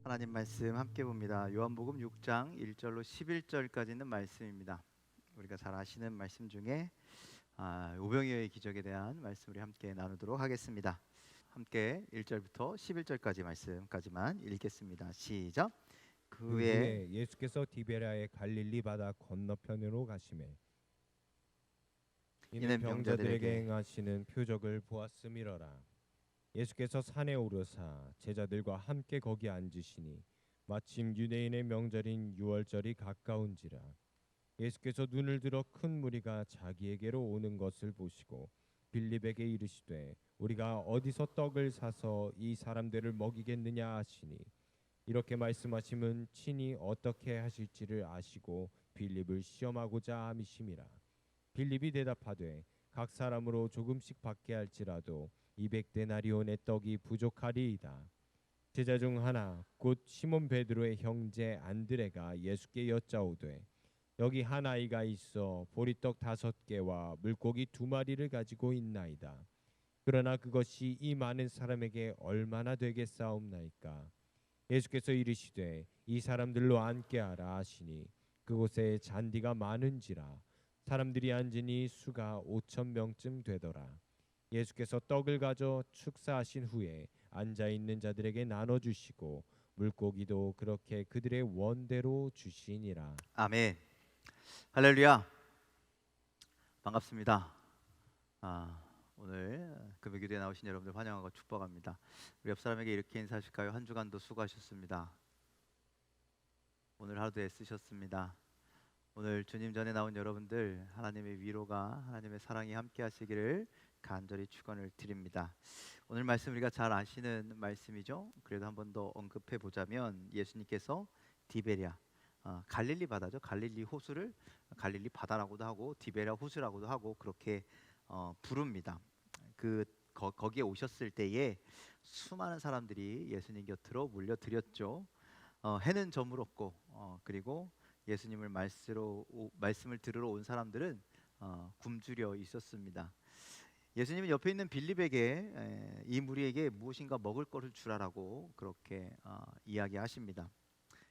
하나님 말씀 함께 봅니다. 요한복음 6장 1절로 11절까지 있는 말씀입니다. 우리가 잘 아시는 말씀 중에 오병이어의 기적에 대한 말씀 우리 함께 나누도록 하겠습니다. 함께 1절부터 11절까지 말씀까지만 읽겠습니다. 시작. 그 그 후에 후에 예수께서 디베랴의 갈릴리 바다 건너편으로 가시매 이는 이는 병자들에게 병자들에게 행하시는 표적을 보았음이러라. 예수께서 산에 오르사 제자들과 함께 거기 앉으시니 마침 유대인의 명절인 유월절이 가까운지라. 예수께서 눈을 들어 큰 무리가 자기에게로 오는 것을 보시고 빌립에게 이르시되 우리가 어디서 떡을 사서 이 사람들을 먹이겠느냐 하시니 이렇게 말씀하심은 친히 어떻게 하실지를 아시고 빌립을 시험하고자 함이심이라. 빌립이 대답하되 각 사람으로 조금씩 받게 할지라도 200데나리온의 떡이 부족하리이다. 제자 중 하나 곧 시몬 베드로의 형제 안드레가 예수께 여짜오되 여기 한 아이가 있어 보리떡 5개와 물고기 2마리를 가지고 있나이다. 그러나 그것이 이 많은 사람에게 얼마나 되겠사옵나이까. 예수께서 이르시되 이 사람들로 앉게 하라 하시니 그곳에 잔디가 많은지라 사람들이 앉으니 수가 5,000명쯤 되더라. 예수께서 떡을 가져 축사하신 후에 앉아 있는 자들에게 나눠 주시고 물고기도 그렇게 그들의 원대로 주시니라. 아멘. 할렐루야. 반갑습니다. 오늘 금요기도에 나오신 여러분들 환영하고 축복합니다. 우리 옆 사람에게 이렇게 인사하실까요? 한 주간도 수고하셨습니다. 오늘 하루도 애쓰셨습니다. 오늘 주님 전에 나온 여러분들 하나님의 위로가 하나님의 사랑이 함께 하시기를 간절히 축원을 드립니다. 오늘 말씀 우리가 잘 아시는 말씀이죠. 그래도 한 번 더 언급해 보자면 예수님께서 디베랴 갈릴리 바다죠. 갈릴리 호수를 갈릴리 바다라고도 하고 디베랴 호수라고도 하고 그렇게 부릅니다. 거기에 오셨을 때에 수많은 사람들이 예수님 곁으로 몰려들였죠. 해는 저물었고 그리고 예수님을 말씀을 들으러 온 사람들은 굶주려 있었습니다. 예수님은 옆에 있는 빌립에게 이 무리에게 무엇인가 먹을 것을 주라라고 그렇게 이야기하십니다.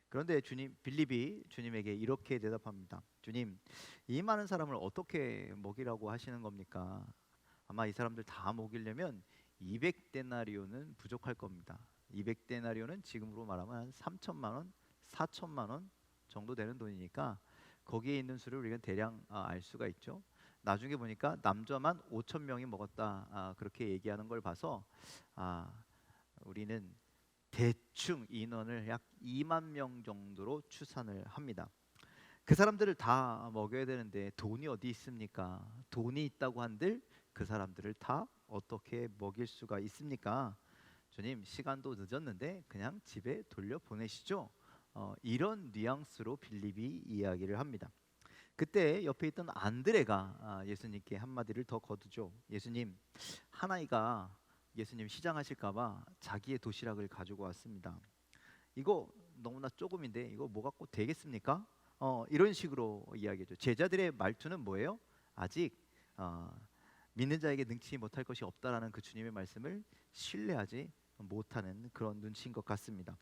그런데 빌립이 주님에게 이렇게 대답합니다. 주님, 이 많은 사람을 어떻게 먹이라고 하시는 겁니까? 아마 이 사람들 다 먹이려면 200데나리온은 부족할 겁니다. 200데나리온은 지금으로 말하면 한 3천만 원, 4천만 원 정도 되는 돈이니까 거기에 있는 수를 우리가 대략 알 수가 있죠. 나중에 보니까 남자만 5천 명이 먹었다 그렇게 얘기하는 걸 봐서 우리는 대충 인원을 약 2만 명 정도로 추산을 합니다. 그 사람들을 다 먹여야 되는데 돈이 어디 있습니까? 돈이 있다고 한들 그 사람들을 다 어떻게 먹일 수가 있습니까? 주님, 시간도 늦었는데 그냥 집에 돌려 보내시죠. 이런 뉘앙스로 빌립이 이야기를 합니다. 그때 옆에 있던 안드레가 예수님께 한마디를 더 거두죠. 예수님, 한 아이가 예수님 시장하실까봐 자기의 도시락을 가지고 왔습니다. 이거 너무나 조금인데 이거 뭐 갖고 되겠습니까? 이런 식으로 이야기죠. 제자들의 말투는 뭐예요? 아직 믿는 자에게 능치 못할 것이 없다라는 그 주님의 말씀을 신뢰하지 못하는 그런 눈치인 것 같습니다.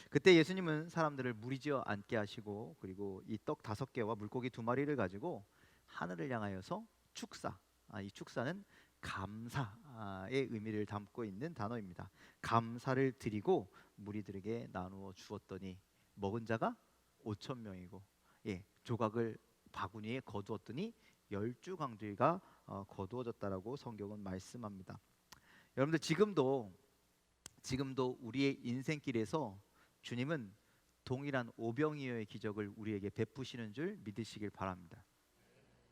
그때 예수님은 사람들을 무리지어 앉게 하시고 그리고 이 떡 5개와 물고기 2마리를 가지고 하늘을 향하여서 축사, 이 축사는 감사의 의미를 담고 있는 단어입니다. 감사를 드리고 무리들에게 나누어 주었더니 먹은 자가 5천 명이고 조각을 바구니에 거두었더니 10주광주리가 거두어졌다라고 성경은 말씀합니다. 여러분들 지금도 우리의 인생길에서 주님은 동일한 오병이어의 기적을 우리에게 베푸시는 줄 믿으시길 바랍니다.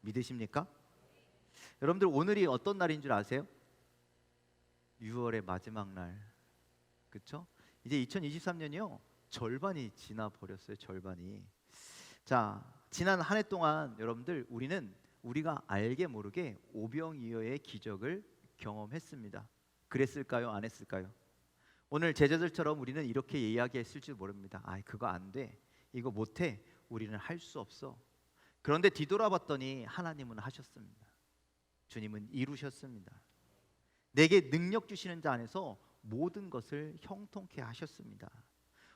믿으십니까? 여러분들 오늘이 어떤 날인 줄 아세요? 6월의 마지막 날, 그렇죠? 이제 2023년이요 절반이 지나 버렸어요. 절반이. 자, 지난 한 해 동안 여러분들 우리가 알게 모르게 오병이어의 기적을 경험했습니다. 그랬을까요? 안 했을까요? 오늘 제자들처럼 우리는 이렇게 이야기했을지 모릅니다. 그거 안 돼. 이거 못해. 우리는 할 수 없어. 그런데 뒤돌아봤더니 하나님은 하셨습니다. 주님은 이루셨습니다. 내게 능력 주시는 자 안에서 모든 것을 형통케 하셨습니다.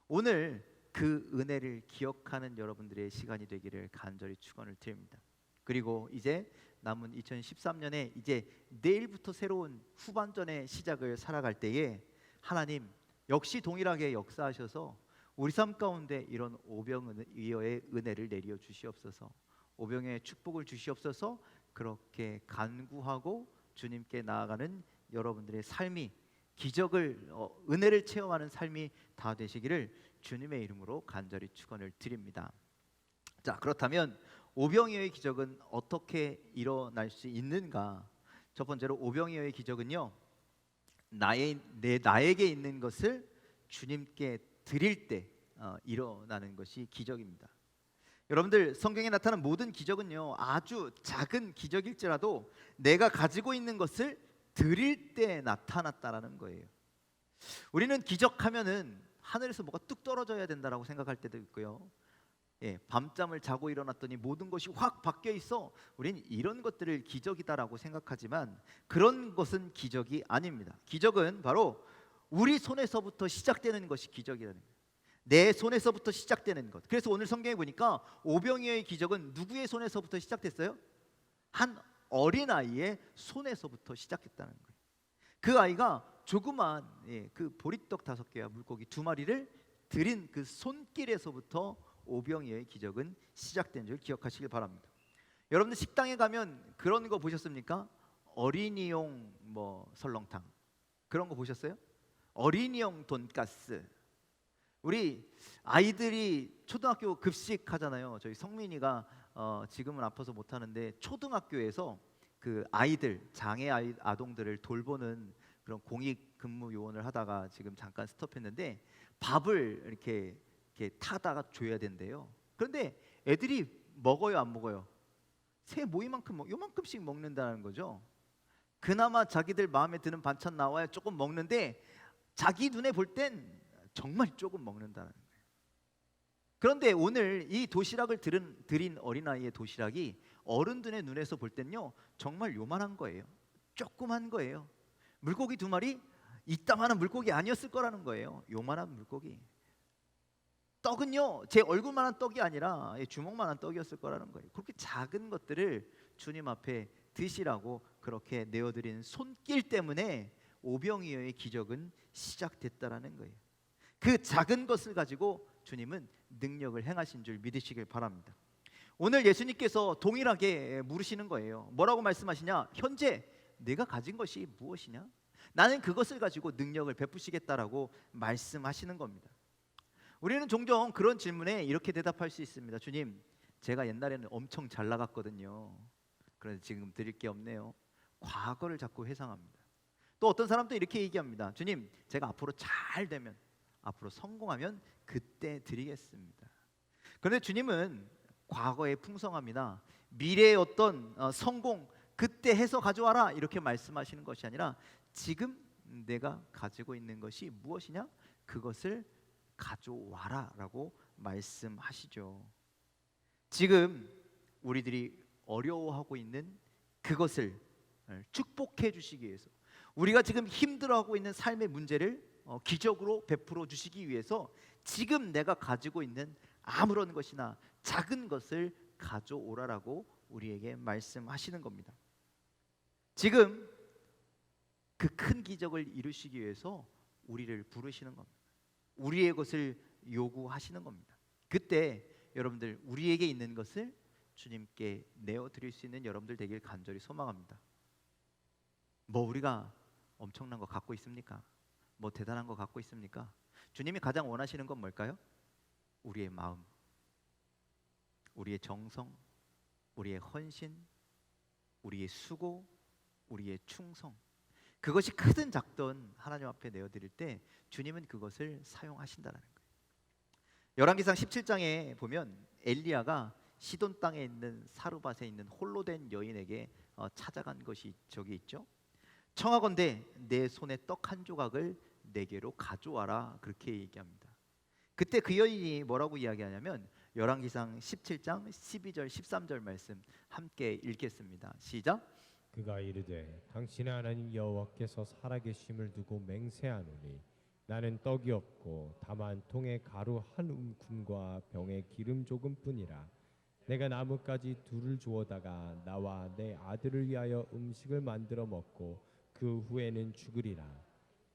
오늘 그 은혜를 기억하는 여러분들의 시간이 되기를 간절히 축원을 드립니다. 그리고 이제 남은 2013년에 이제 내일부터 새로운 후반전의 시작을 살아갈 때에 하나님 역시 동일하게 역사하셔서 우리 삶 가운데 이런 오병이어의 은혜를 내려 주시옵소서. 오병이어의 축복을 주시옵소서. 그렇게 간구하고 주님께 나아가는 여러분들의 삶이 기적을 은혜를 체험하는 삶이 다 되시기를 주님의 이름으로 간절히 축원을 드립니다. 자, 그렇다면 오병이어의 기적은 어떻게 일어날 수 있는가? 첫 번째로 오병이어의 기적은요, 나에게 있는 것을 주님께 드릴 때 일어나는 것이 기적입니다. 여러분들 성경에 나타난 모든 기적은요 아주 작은 기적일지라도 내가 가지고 있는 것을 드릴 때 나타났다라는 거예요. 우리는 기적하면은 하늘에서 뭐가 뚝 떨어져야 된다라고 생각할 때도 있고요. 밤잠을 자고 일어났더니 모든 것이 확 바뀌어 있어. 우리는 이런 것들을 기적이다라고 생각하지만 그런 것은 기적이 아닙니다. 기적은 바로 우리 손에서부터 시작되는 것이 기적이라는 거예요. 내 손에서부터 시작되는 것. 그래서 오늘 성경에 보니까 오병이어의 기적은 누구의 손에서부터 시작됐어요? 한 어린아이의 손에서부터 시작했다는 거예요. 그 아이가 조그만 그 보리떡 5개와 물고기 2마리를 드린 그 손길에서부터 오병이어의 기적은 시작된 줄 기억하시길 바랍니다. 여러분들 식당에 가면 그런 거 보셨습니까? 어린이용 설렁탕 그런 거 보셨어요? 어린이용 돈가스. 우리 아이들이 초등학교 급식 하잖아요. 저희 성민이가 지금은 아파서 못 하는데 초등학교에서 그 아이들 장애 아동들을 돌보는 그런 공익 근무 요원을 하다가 지금 잠깐 스톱했는데 밥을 이렇게 타다가 줘야 된대요. 그런데 애들이 먹어요, 안 먹어요? 새 모이만큼 요만큼씩 먹는다는 거죠. 그나마 자기들 마음에 드는 반찬 나와야 조금 먹는데 자기 눈에 볼 땐 정말 조금 먹는다는 거예요. 그런데 오늘 이 도시락을 드린 어린아이의 도시락이 어른들의 눈에서 볼 땐요 정말 요만한 거예요. 조그만 거예요. 물고기 2마리 이따만한 물고기 아니었을 거라는 거예요. 요만한 물고기. 떡은요 제 얼굴만한 떡이 아니라 주먹만한 떡이었을 거라는 거예요. 그렇게 작은 것들을 주님 앞에 드시라고 그렇게 내어드린 손길 때문에 오병이어의 기적은 시작됐다라는 거예요. 그 작은 것을 가지고 주님은 능력을 행하신 줄 믿으시길 바랍니다. 오늘 예수님께서 동일하게 물으시는 거예요. 뭐라고 말씀하시냐? 현재 내가 가진 것이 무엇이냐? 나는 그것을 가지고 능력을 베푸시겠다라고 말씀하시는 겁니다. 우리는 종종 그런 질문에 이렇게 대답할 수 있습니다. 주님, 제가 옛날에는 엄청 잘 나갔거든요. 그런데 지금 드릴 게 없네요. 과거를 자꾸 회상합니다. 또 어떤 사람도 이렇게 얘기합니다. 주님, 제가 앞으로 잘 되면, 앞으로 성공하면 그때 드리겠습니다. 그런데 주님은 과거의 풍성함이나 미래의 어떤 성공 그때 해서 가져와라 이렇게 말씀하시는 것이 아니라 지금 내가 가지고 있는 것이 무엇이냐? 그것을 가져와라 라고 말씀하시죠. 지금 우리들이 어려워하고 있는 그것을 축복해 주시기 위해서, 우리가 지금 힘들어하고 있는 삶의 문제를 기적으로 베풀어 주시기 위해서 지금 내가 가지고 있는 아무런 것이나 작은 것을 가져오라라고 우리에게 말씀하시는 겁니다. 지금 그 큰 기적을 이루시기 위해서 우리를 부르시는 겁니다. 우리의 것을 요구하시는 겁니다. 그때 여러분들 우리에게 있는 것을 주님께 내어드릴 수 있는 여러분들 되길 간절히 소망합니다. 우리가 엄청난 거 갖고 있습니까? 대단한 거 갖고 있습니까? 주님이 가장 원하시는 건 뭘까요? 우리의 마음, 우리의 정성, 우리의 헌신, 우리의 수고, 우리의 충성. 그것이 크든 작든 하나님 앞에 내어드릴 때 주님은 그것을 사용하신다는 거예요. 열왕기상 17장에 보면 엘리야가 시돈 땅에 있는 사르밧에 있는 홀로 된 여인에게 찾아간 것이 저기 있죠. 청하건대 내 손에 떡 한 조각을 내게로 가져와라 그렇게 얘기합니다. 그때 그 여인이 뭐라고 이야기하냐면 열왕기상 17장 12절 13절 말씀 함께 읽겠습니다. 시작. 그가 이르되 당신의 하나님 여호와께서 살아계심을 두고 맹세하노니 나는 떡이 없고 다만 통에 가루 한 움큼과 병에 기름 조금뿐이라. 내가 나뭇가지 둘을 주워다가 나와 내 아들을 위하여 음식을 만들어 먹고 그 후에는 죽으리라.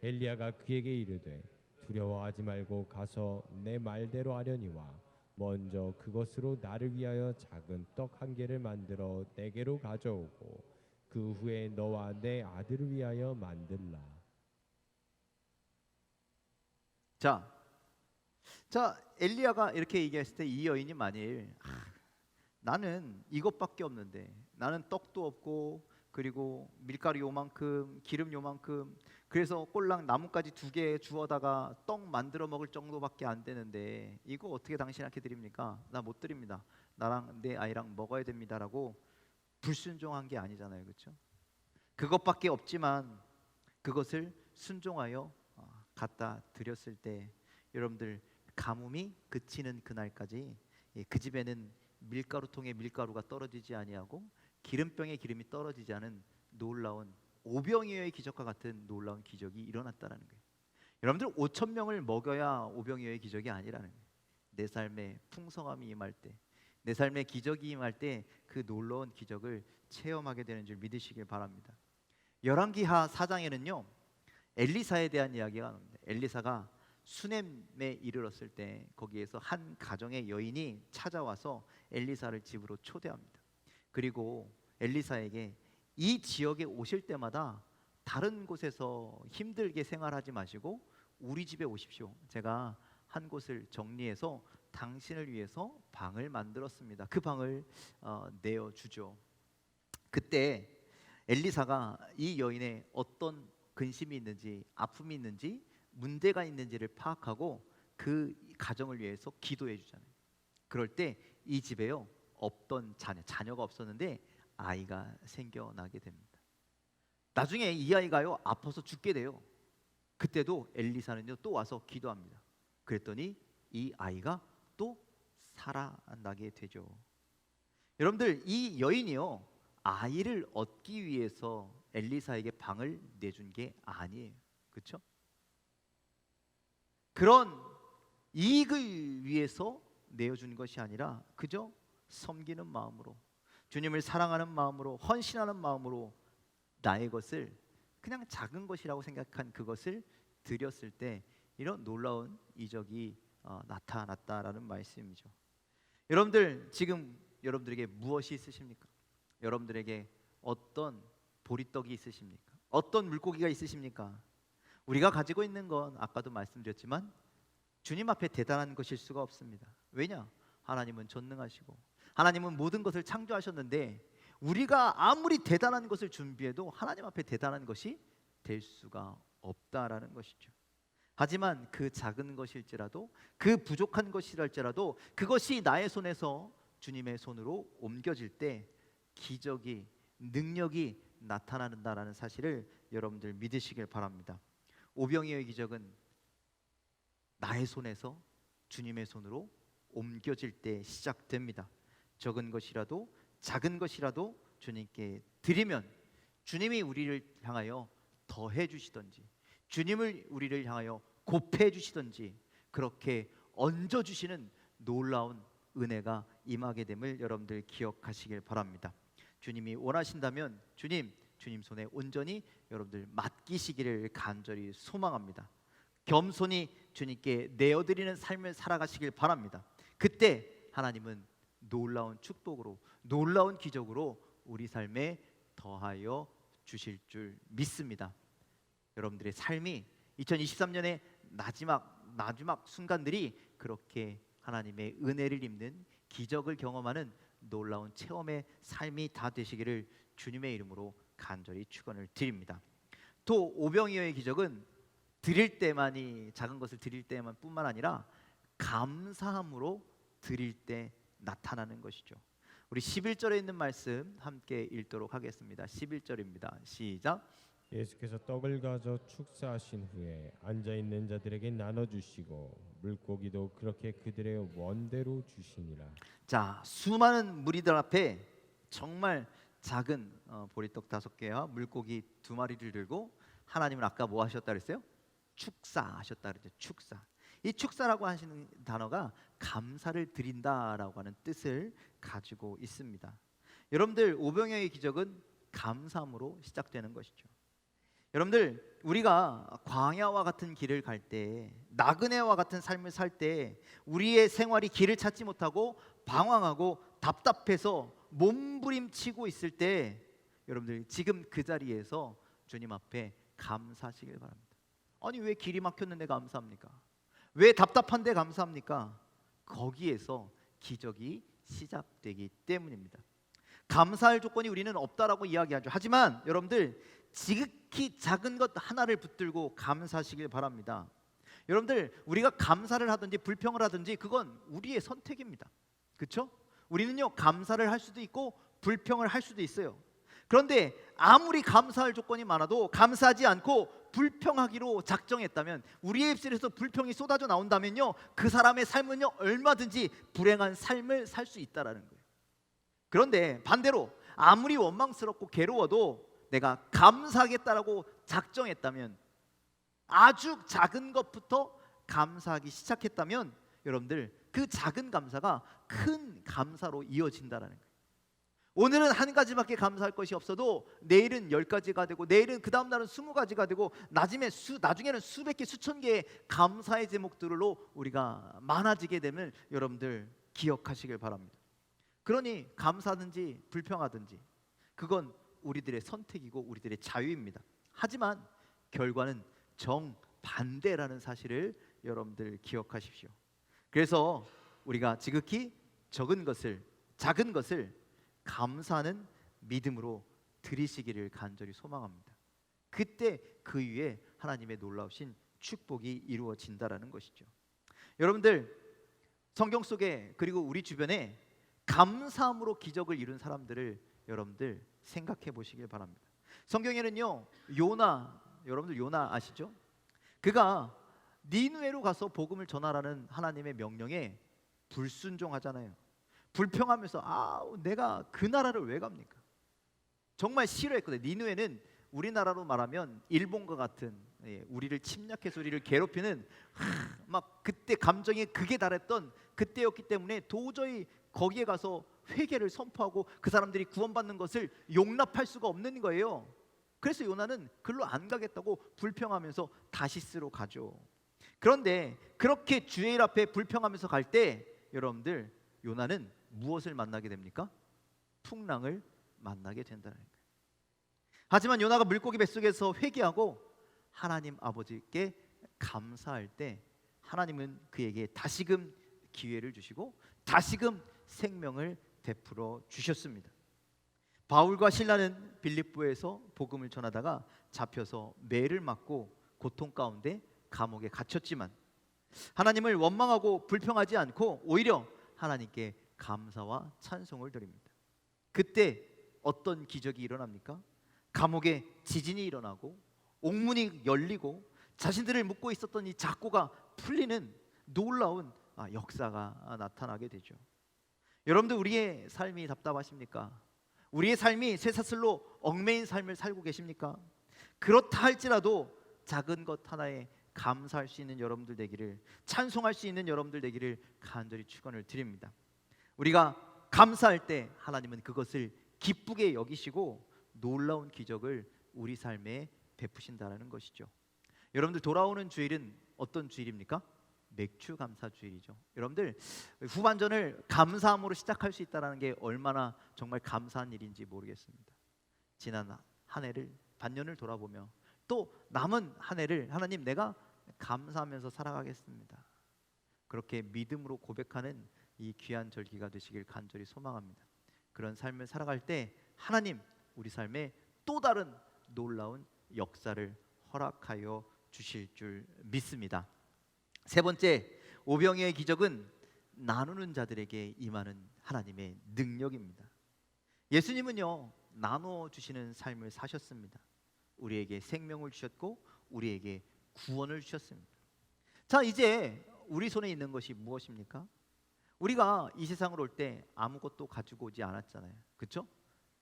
엘리야가 그에게 이르되 두려워하지 말고 가서 내 말대로 하려니와 먼저 그것으로 나를 위하여 작은 떡 한 개를 만들어 내게로 가져오고 그 후에 너와 내 아들을 위하여 만들라. 자, 엘리야가 이렇게 얘기했을 때 이 여인이 만일 나는 이것밖에 없는데, 나는 떡도 없고 그리고 밀가루 요만큼, 기름 요만큼, 그래서 꼴랑 나뭇가지 2개 주워다가 떡 만들어 먹을 정도밖에 안 되는데 이거 어떻게 당신한테 드립니까? 나 못 드립니다. 나랑 내 아이랑 먹어야 됩니다라고 불순종한 게 아니잖아요, 그렇죠? 그것밖에 없지만 그것을 순종하여 갖다 드렸을 때, 여러분들 가뭄이 그치는 그날까지 그 집에는 밀가루통에 밀가루가 떨어지지 아니하고 기름병에 기름이 떨어지지 않은 놀라운 오병이어의 기적과 같은 놀라운 기적이 일어났다라는 거예요. 여러분들 5천 명을 먹여야 오병이어의 기적이 아니라는 거예요. 내 삶에 풍성함이 임할 때, 내 삶에 기적이 임할 때 그 놀라운 기적을 체험하게 되는 줄 믿으시길 바랍니다. 열왕기하 4장에는요 엘리사에 대한 이야기가 나옵니다. 엘리사가 수넴에 이르렀을 때 거기에서 한 가정의 여인이 찾아와서 엘리사를 집으로 초대합니다. 그리고 엘리사에게 이 지역에 오실 때마다 다른 곳에서 힘들게 생활하지 마시고 우리 집에 오십시오. 제가 한 곳을 정리해서 당신을 위해서 방을 만들었습니다. 그 방을 내어주죠. 그때 엘리사가 이 여인의 어떤 근심이 있는지, 아픔이 있는지, 문제가 있는지를 파악하고 그 가정을 위해서 기도해 주잖아요. 그럴 때 이 집에요 없던 자녀가 없었는데 아이가 생겨나게 됩니다. 나중에 이 아이가요 아파서 죽게 돼요. 그때도 엘리사는요 또 와서 기도합니다. 그랬더니 이 아이가 또 살아나게 되죠. 여러분들 이 여인이요 아이를 얻기 위해서 엘리사에게 방을 내준 게 아니에요. 그렇죠? 그런 이익을 위해서 내어준 것이 아니라 그저 섬기는 마음으로, 주님을 사랑하는 마음으로, 헌신하는 마음으로 나의 것을 그냥 작은 것이라고 생각한 그것을 드렸을 때 이런 놀라운 이적이 나타났다라는 말씀이죠. 여러분들 지금 여러분들에게 무엇이 있으십니까? 여러분들에게 어떤 보리떡이 있으십니까? 어떤 물고기가 있으십니까? 우리가 가지고 있는 건 아까도 말씀드렸지만 주님 앞에 대단한 것일 수가 없습니다. 왜냐? 하나님은 전능하시고 하나님은 모든 것을 창조하셨는데 우리가 아무리 대단한 것을 준비해도 하나님 앞에 대단한 것이 될 수가 없다라는 것이죠. 하지만 그 작은 것일지라도, 그 부족한 것이랄지라도 그것이 나의 손에서 주님의 손으로 옮겨질 때 기적이, 능력이 나타난다라는 사실을 여러분들 믿으시길 바랍니다. 오병이어의 기적은 나의 손에서 주님의 손으로 옮겨질 때 시작됩니다. 적은 것이라도 작은 것이라도 주님께 드리면 주님이 우리를 향하여 더해 주시던지, 주님을 우리를 향하여 곱해 주시던지 그렇게 얹어 주시는 놀라운 은혜가 임하게 됨을 여러분들 기억하시길 바랍니다. 주님이 원하신다면 주님 손에 온전히 여러분들 맡기시기를 간절히 소망합니다. 겸손히 주님께 내어드리는 삶을 살아가시길 바랍니다. 그때 하나님은 놀라운 축복으로, 놀라운 기적으로 우리 삶에 더하여 주실 줄 믿습니다. 여러분들의 삶이 2023년의 마지막 순간들이 그렇게 하나님의 은혜를 입는, 기적을 경험하는 놀라운 체험의 삶이 다 되시기를 주님의 이름으로 간절히 축원을 드립니다. 또 오병이어의 기적은 드릴 때만이, 작은 것을 드릴 때만 뿐만 아니라 감사함으로 드릴 때 나타나는 것이죠. 우리 11절에 있는 말씀 함께 읽도록 하겠습니다. 11절입니다. 시작. 예수께서 떡을 가져 축사하신 후에 앉아 있는 자들에게 나눠 주시고 물고기도 그렇게 그들의 원대로 주시니라. 자, 수많은 무리들 앞에 정말 작은 보리떡 5개와 물고기 2마리를 들고 하나님은 아까 뭐 하셨다 그랬어요? 축사하셨다 그러죠. 축사. 이 축사라고 하시는 단어가 감사를 드린다라고 하는 뜻을 가지고 있습니다. 여러분들 오병이어의 기적은 감사함으로 시작되는 것이죠. 여러분들 우리가 광야와 같은 길을 갈 때, 나그네와 같은 삶을 살 때 우리의 생활이 길을 찾지 못하고 방황하고 답답해서 몸부림치고 있을 때 여러분들 지금 그 자리에서 주님 앞에 감사하시길 바랍니다. 아니 왜 길이 막혔는데 감사합니까? 왜 답답한데 감사합니까? 거기에서 기적이 시작되기 때문입니다. 감사할 조건이 우리는 없다라고 이야기하죠. 하지만 여러분들 지극히 작은 것 하나를 붙들고 감사하시길 바랍니다. 여러분들 우리가 감사를 하든지 불평을 하든지 그건 우리의 선택입니다. 그렇죠? 우리는요 감사를 할 수도 있고 불평을 할 수도 있어요. 그런데 아무리 감사할 조건이 많아도 감사하지 않고 불평하기로 작정했다면, 우리의 입술에서 불평이 쏟아져 나온다면요 그 사람의 삶은요 얼마든지 불행한 삶을 살 수 있다라는 거예요. 그런데 반대로 아무리 원망스럽고 괴로워도 내가 감사하겠다라고 작정했다면, 아주 작은 것부터 감사하기 시작했다면 여러분들 그 작은 감사가 큰 감사로 이어진다라는 거예요. 오늘은 한 가지밖에 감사할 것이 없어도 내일은 10가지가 되고, 내일은 그 다음 날은 20가지가 되고, 나중에는 수백 개, 수천 개의 감사의 제목들로 우리가 많아지게 되면 여러분들 기억하시길 바랍니다. 그러니 감사하든지 불평하든지 그건 우리들의 선택이고 우리들의 자유입니다. 하지만 결과는 정반대라는 사실을 여러분들 기억하십시오. 그래서 우리가 지극히 작은 것을 감사하는 믿음으로 드리시기를 간절히 소망합니다. 그때 그 위에 하나님의 놀라우신 축복이 이루어진다라는 것이죠. 여러분들 성경 속에 그리고 우리 주변에 감사함으로 기적을 이룬 사람들을 여러분들 생각해 보시길 바랍니다. 성경에는요 요나, 여러분들 요나 아시죠? 그가 니느웨로 가서 복음을 전하라는 하나님의 명령에 불순종하잖아요. 불평하면서 내가 그 나라를 왜 갑니까? 정말 싫어했거든요. 니느웨는 우리나라로 말하면 일본과 같은, 우리를 침략해서 우리를 괴롭히는 막 그때 감정이 극에 달했던 그때였기 때문에 도저히 거기에 가서 회개를 선포하고 그 사람들이 구원받는 것을 용납할 수가 없는 거예요. 그래서 요나는 글로 안 가겠다고 불평하면서 다시스로 가죠. 그런데 그렇게 주의 일 앞에 불평하면서 갈 때 여러분들 요나는 무엇을 만나게 됩니까? 풍랑을 만나게 된다는 거예요. 하지만 요나가 물고기 뱃속에서 회개하고 하나님 아버지께 감사할 때 하나님은 그에게 다시금 기회를 주시고 다시금 생명을 베풀어 주셨습니다. 바울과 실라는 빌립보에서 복음을 전하다가 잡혀서 매를 맞고 고통 가운데 감옥에 갇혔지만 하나님을 원망하고 불평하지 않고 오히려 하나님께 감사와 찬송을 드립니다. 그때 어떤 기적이 일어납니까? 감옥에 지진이 일어나고 옥문이 열리고 자신들을 묶고 있었던 이 잡고가 풀리는 놀라운 역사가 나타나게 되죠. 여러분들 우리의 삶이 답답하십니까? 우리의 삶이 쇠사슬로 얽매인 삶을 살고 계십니까? 그렇다 할지라도 작은 것 하나에 감사할 수 있는 여러분들 되기를, 찬송할 수 있는 여러분들 되기를 간절히 축원을 드립니다. 우리가 감사할 때 하나님은 그것을 기쁘게 여기시고 놀라운 기적을 우리 삶에 베푸신다는 것이죠. 여러분들 돌아오는 주일은 어떤 주일입니까? 맥주 감사 주일이죠. 여러분들 후반전을 감사함으로 시작할 수 있다는 게 얼마나 정말 감사한 일인지 모르겠습니다. 지난 한 해를, 반년을 돌아보며 또 남은 한 해를 하나님 내가 감사하면서 살아가겠습니다. 그렇게 믿음으로 고백하는 이 귀한 절기가 되시길 간절히 소망합니다. 그런 삶을 살아갈 때 하나님 우리 삶에 또 다른 놀라운 역사를 허락하여 주실 줄 믿습니다. 세 번째, 오병이어의 기적은 나누는 자들에게 임하는 하나님의 능력입니다. 예수님은요 나눠 주시는 삶을 사셨습니다. 우리에게 생명을 주셨고 우리에게 구원을 주셨습니다. 자, 이제 우리 손에 있는 것이 무엇입니까? 우리가 이 세상으로 올 때 아무것도 가지고 오지 않았잖아요. 그렇죠?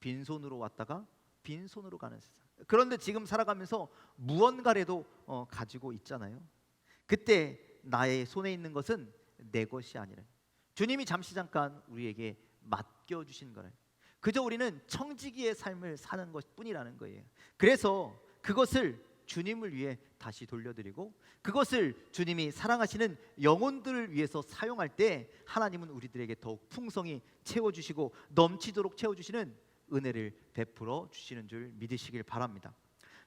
빈손으로 왔다가 빈손으로 가는 세상. 그런데 지금 살아가면서 무언가라도 가지고 있잖아요. 그때 나의 손에 있는 것은 내 것이 아니라 주님이 잠시 잠깐 우리에게 맡겨주신 거예요. 그저 우리는 청지기의 삶을 사는 것뿐이라는 거예요. 그래서 그것을 주님을 위해 다시 돌려드리고 그것을 주님이 사랑하시는 영혼들을 위해서 사용할 때 하나님은 우리들에게 더욱 풍성히 채워주시고 넘치도록 채워주시는 은혜를 베풀어 주시는 줄 믿으시길 바랍니다.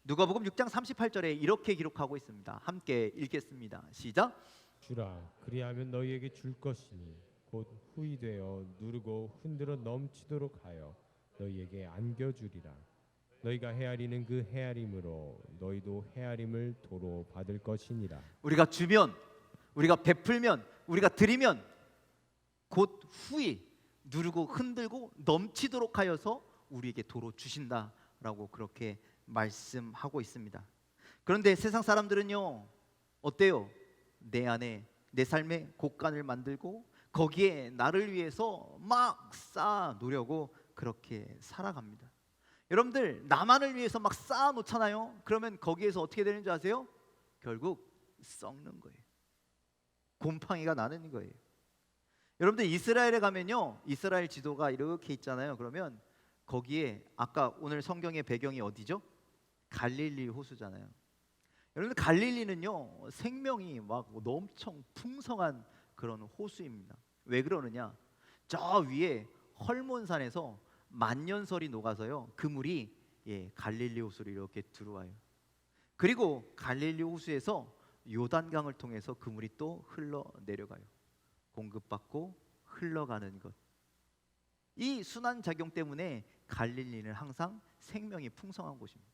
누가복음 6장 38절에 이렇게 기록하고 있습니다. 함께 읽겠습니다. 시작. 주라 그리하면 너희에게 줄 것이니 곧 후이 되어 누르고 흔들어 넘치도록 하여 너희에게 안겨주리라. 너희가 헤아리는 그 헤아림으로 너희도 헤아림을 도로 받을 것이니라. 우리가 주면, 우리가 베풀면, 우리가 드리면 곧 후이 누르고 흔들고 넘치도록 하여서 우리에게 도로 주신다라고 그렇게 말씀하고 있습니다. 그런데 세상 사람들은요 어때요? 내 안에 내 삶의 곳간을 만들고 거기에 나를 위해서 막 쌓아 놓으려고 그렇게 살아갑니다. 여러분들 나만을 위해서 막 쌓아 놓잖아요. 그러면 거기에서 어떻게 되는 줄 아세요? 결국 썩는 거예요. 곰팡이가 나는 거예요. 여러분들 이스라엘에 가면요 이스라엘 지도가 이렇게 있잖아요. 그러면 거기에 아까 오늘 성경의 배경이 어디죠? 갈릴리 호수잖아요. 여러분들 갈릴리는요 생명이 막 엄청 풍성한 그런 호수입니다. 왜 그러느냐? 저 위에 헐몬산에서 만년설이 녹아서요 그 물이 갈릴리 호수로 이렇게 들어와요. 그리고 갈릴리 호수에서 요단강을 통해서 그 물이 또 흘러 내려가요. 공급받고 흘러가는 것. 이 순환 작용 때문에 갈릴리는 항상 생명이 풍성한 곳입니다.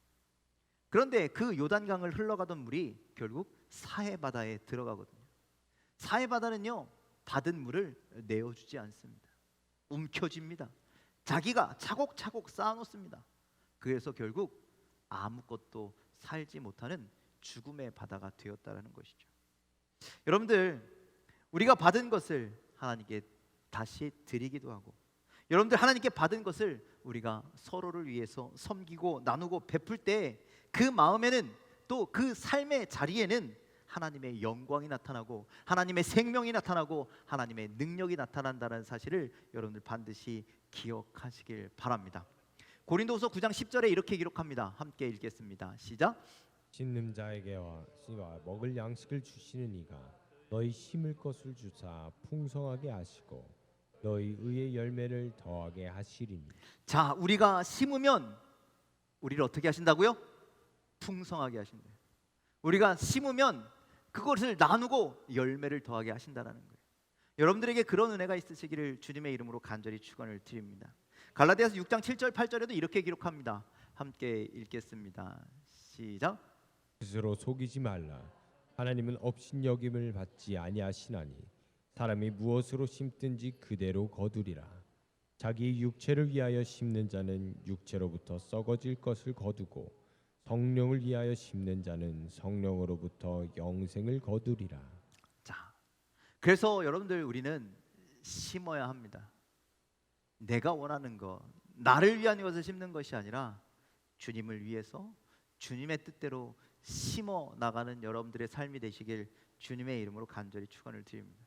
그런데 그 요단강을 흘러가던 물이 결국 사해바다에 들어가거든요. 사해바다는요 받은 물을 내어주지 않습니다. 움켜쥡니다. 자기가 차곡차곡 쌓아놓습니다. 그래서 결국 아무것도 살지 못하는 죽음의 바다가 되었다라는 것이죠. 여러분들 우리가 받은 것을 하나님께 다시 드리기도 하고 여러분들 하나님께 받은 것을 우리가 서로를 위해서 섬기고 나누고 베풀 때 그 마음에는 또 그 삶의 자리에는 하나님의 영광이 나타나고 하나님의 생명이 나타나고 하나님의 능력이 나타난다는 사실을 여러분들 반드시 기억하시길 바랍니다. 고린도후서 9장 10절에 이렇게 기록합니다. 함께 읽겠습니다. 시작. 심는 자에게와 먹을 양식을 주시는 이가 너희 심을 것을 주사 풍성하게 하시고 너희 의의 열매를 더하게 하시리니. 자, 우리가 심으면 우리를 어떻게 하신다고요? 풍성하게 하신대요. 우리가 심으면 그것을 나누고 열매를 더하게 하신다는 거예요. 여러분들에게 그런 은혜가 있으시기를 주님의 이름으로 간절히 축원을 드립니다. 갈라디아서 6장 7절 8절에도 이렇게 기록합니다. 함께 읽겠습니다. 시작. 스스로 속이지 말라. 하나님은 업신여김을 받지 아니하시나니 사람이 무엇으로 심든지 그대로 거두리라. 자기 육체를 위하여 심는 자는 육체로부터 썩어질 것을 거두고 성령을 위하여 심는 자는 성령으로부터 영생을 거두리라. 자, 그래서 여러분들 우리는 심어야 합니다. 내가 원하는 것, 나를 위한 것을 심는 것이 아니라 주님을 위해서 주님의 뜻대로 심어 나가는 여러분들의 삶이 되시길 주님의 이름으로 간절히 축원을 드립니다.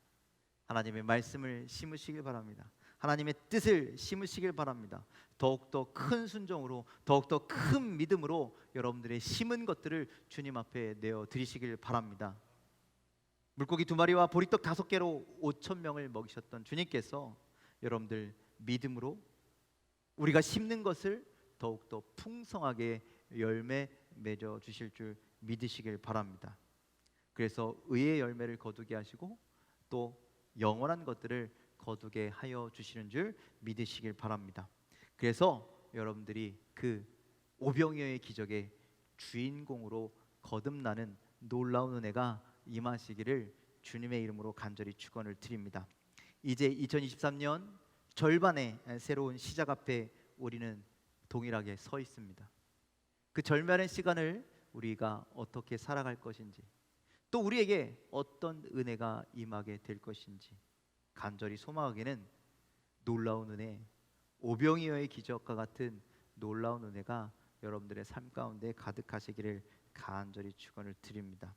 하나님의 말씀을 심으시길 바랍니다. 하나님의 뜻을 심으시길 바랍니다. 더욱더 큰 순종으로 더욱더 큰 믿음으로 여러분들의 심은 것들을 주님 앞에 내어 드리시길 바랍니다. 물고기 2마리와 보리떡 5개로 5,000명을 먹이셨던 주님께서 여러분들 믿음으로 우리가 심는 것을 더욱더 풍성하게 열매 맺어 주실 줄 믿으시길 바랍니다. 그래서 의의 열매를 거두게 하시고 또 영원한 것들을 거두게 하여 주시는 줄 믿으시길 바랍니다. 그래서 여러분들이 그 오병이어의 기적의 주인공으로 거듭나는 놀라운 은혜가 임하시기를 주님의 이름으로 간절히 축원을 드립니다. 이제 2023년 절반의 새로운 시작 앞에 우리는 동일하게 서 있습니다. 그 절반의 시간을 우리가 어떻게 살아갈 것인지 또 우리에게 어떤 은혜가 임하게 될 것인지 간절히 소망하기는 놀라운 은혜, 오병이어의 기적과 같은 놀라운 은혜가 여러분들의 삶 가운데 가득하시기를 간절히 축원을 드립니다.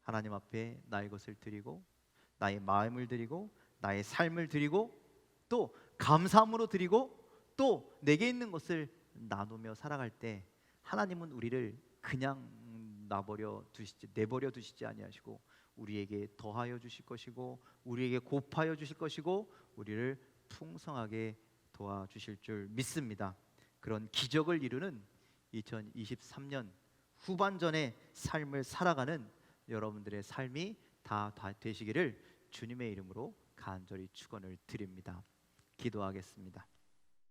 하나님 앞에 나의 것을 드리고 나의 마음을 드리고 나의 삶을 드리고 또 감사함으로 드리고 또 내게 있는 것을 나누며 살아갈 때 하나님은 우리를 그냥 내버려 두시지 아니하시고 우리에게 더하여 주실 것이고 우리에게 곱하여 주실 것이고 우리를 풍성하게 도와주실 줄 믿습니다. 그런 기적을 이루는 2023년 후반전의 삶을 살아가는 여러분들의 삶이 다 되시기를 주님의 이름으로 간절히 축원을 드립니다. 기도하겠습니다.